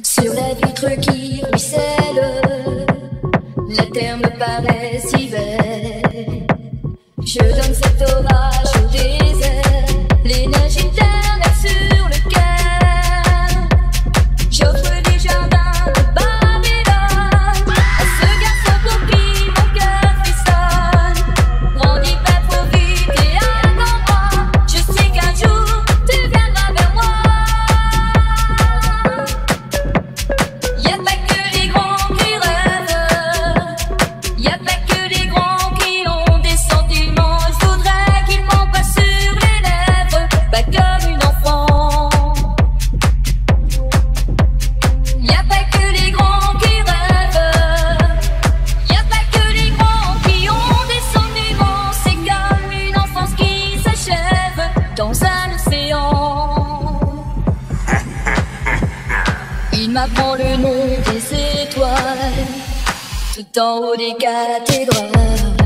Sur la vitre qui ruisselle, la terre me paraît si belle. Je donne cet orage au désert, l'énergie éternelle sur le cœur. J'offre des jardins de Babylone à ce garçon pour qui mon cœur frissonne. Grandis pas trop vite et attends-moi, je sais qu'un jour tu viendras vers moi. Y'a pas que les grands qui rêvent, y'a pas que les grands qui ont des sentiments. Je voudrais qu'ils m'en passent sur les lèvres, pas comme une enfant. Y'a pas que les grands qui rêvent, y'a pas que les grands qui ont des sentiments. C'est comme une enfance qui s'achève dans un océan. Il m'apprend le nom des étoiles, tout en haut des cathédrales.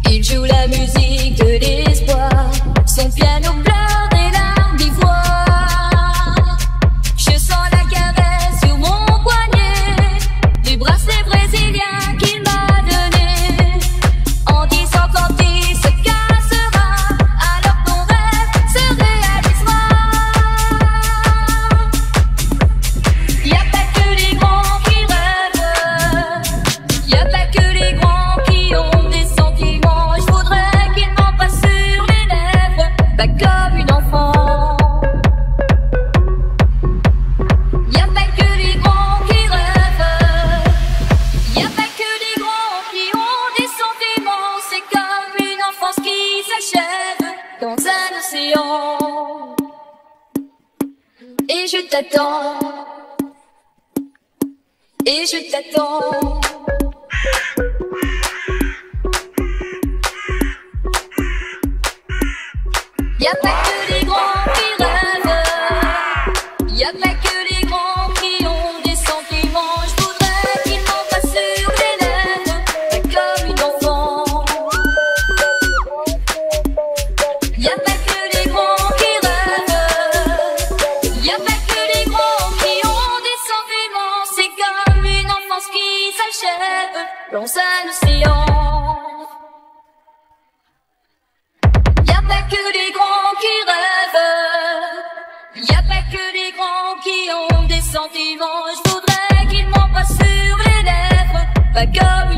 Il joue la musique de l'espoir, son piano pleure des larmes d'ivoire. Je sens la caresse sur mon poignet, les bracelets brésiliens qu'il m'a donnés, en disant quand il se cassera, alors ton rêve se réalisera. Y'a pas que les grands qui rêvent, y'a pas que les grands qui ont des sentiments. Je voudrais qu'ils m'en passent sur les lèvres, pas comme une enfant. Y'a pas que les grands qui rêvent, y'a pas que les grands qui ont des sentiments. C'est comme une enfance qui s'achève dans un océan. Et je t'attends, et je t'attends. Y'a pas que les grands qui rêvent, y'a pas que les grands qui ont des sentiments. Je voudrais qu'ils m'en passent sur les lèvres, pas comme une enfant. Y'a pas que les grands qui rêvent, y'a pas que les grands qui ont des sentiments. C'est comme une enfance qui s'achève dans un océan. Y'a pas que les grands qui rêvent, y'a pas que les grands qui ont des sentiments. Je voudrais qu'ils m'en passent sur les lèvres, pas comme